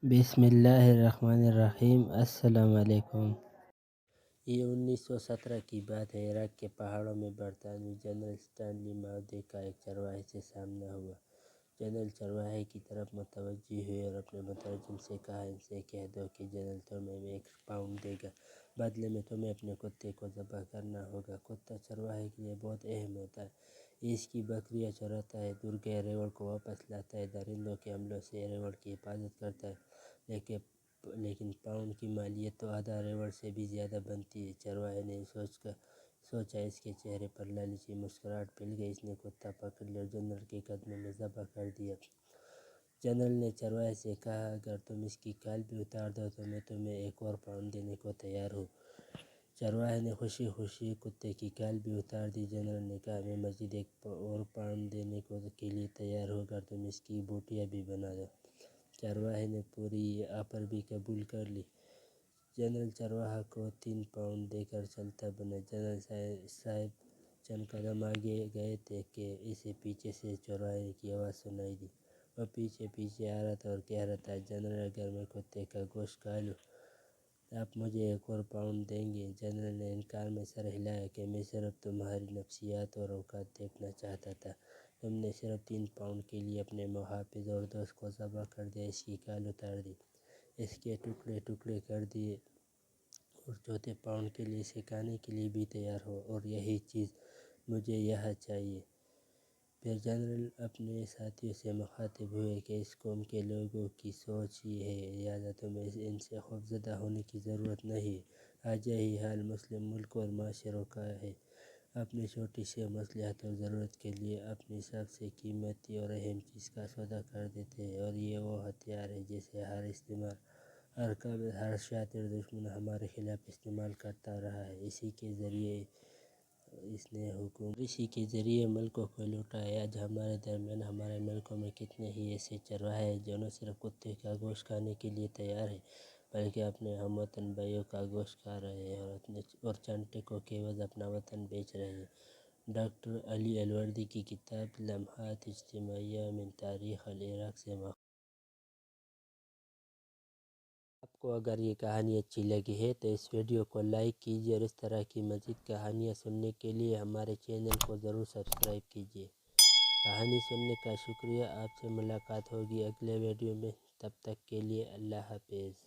بسم اللہ الرحمن الرحیم۔ السلام علیکم۔ یہ 1917 کی بات ہے۔ عراق کے پہاڑوں میں برطانوی جنرل اسٹینلی ماؤدے کا ایک چرواہے سے سامنا ہوا۔ جنرل چرواہے کی طرف متوجہ ہوئے اور اپنے مترجم سے کہا، ان سے کہہ دو کہ جنرل تمہیں 1 پاؤنڈ دے گا، بدلے میں تمہیں اپنے کتے کو ذبح کرنا ہوگا۔ کتا چرواہے کے لیے بہت اہم ہوتا ہے۔ یہ اس کی بکریاں چراتا ہے، دور گئے ریوڑ کو واپس لاتا ہے، درندوں کے حملوں سے ریوڑ کی حفاظت کرتا ہے۔ لیکن پاؤنڈ کی مالیت تو آدھا ریوڑ سے بھی زیادہ بنتی ہے۔ چرواہے نے سوچا، اس کے چہرے پر لالچی مسکراہٹ پھیل گئی۔ اس نے کتا پکڑ لیا اور جنرل کے قدموں میں ذبح کر دیا۔ جنرل نے چرواہے سے کہا، اگر تم اس کی کھال بھی اتار دو تو میں تمہیں 1 اور پاؤنڈ دینے کو تیار ہوں۔ چرواہے نے خوشی خوشی کتے کی کھال بھی اتار دی۔ جنرل نے کہا، میں مزید 1 اور پاؤنڈ دینے کے لیے تیار ہوں اگر تم اس کی بوٹیاں بھی بنا دو۔ چرواہے نے پوری آفر بھی قبول کر لی۔ جنرل چرواہا کو 3 پاؤنڈ دے کر چلتا بنا۔ جنرل صاحب چند قدم آگے گئے تھے کہ اسے پیچھے سے چرواہے کی آواز سنائی دی۔ وہ پیچھے پیچھے آ رہا تھا اور کہہ رہا تھا، جنرل اگر میں کتے کا گوشت کھا لوں آپ مجھے 1 اور پاؤنڈ دیں گے؟ جنرل نے انکار میں سر ہلایا کہ میں صرف تمہاری نفسیات اور اوقات دیکھنا چاہتا تھا۔ تم نے صرف 3 پاؤنڈ کے لیے اپنے محافظ اور دوست کو ذبح کر دیا، اس کی کھال اتار دی، اس کے ٹکڑے ٹکڑے کر دیے اور 4تھے پاؤنڈ کے لیے اسے کھانے کے لیے بھی تیار ہو، اور یہی چیز مجھے یہاں چاہیے۔ پھر جنرل اپنے ساتھیوں سے مخاطب ہوئے کہ اس قوم کے لوگوں کی سوچ یہ ہے، لہٰذا تمہیں ان سے خوفزدہ ہونے کی ضرورت نہیں ہے۔ آج یہی حال مسلم ملکوں اور معاشروں کا ہے۔ اپنی چھوٹی سی مصلحت اور ضرورت کے لیے اپنی سب سے قیمتی اور اہم چیز کا سودا کر دیتے ہیں، اور یہ وہ ہتھیار ہے جسے ہر قابل، ہر شاطر دشمن ہمارے خلاف استعمال کرتا رہا ہے۔ اسی کے ذریعے اس نے اسی کے ذریعے ملکوں کو لوٹا ہے۔ آج ہمارے درمیان، ہمارے ملکوں میں کتنے ہی ایسے چرواہے ہیں جو نہ صرف کتے کا گوشت کھانے کے لیے تیار ہیں بلکہ اپنے ہم وطن بھائیوں کا گوشت کھا رہے ہیں اور چند ٹکوں کے عوض اپنا وطن بیچ رہے ہیں۔ ڈاکٹر علی الوردی کی کتاب لمحات اجتماعیہ من تاریخ العراق سے آپ کو اگر یہ کہانی اچھی لگی ہے تو اس ویڈیو کو لائک کیجیے اور اس طرح کی مزید کہانیاں سننے کے لیے ہمارے چینل کو ضرور سبسکرائب کیجیے۔ کہانی سننے کا شکریہ۔ آپ سے ملاقات ہوگی اگلے ویڈیو میں، تب تک کے لیے اللہ حافظ۔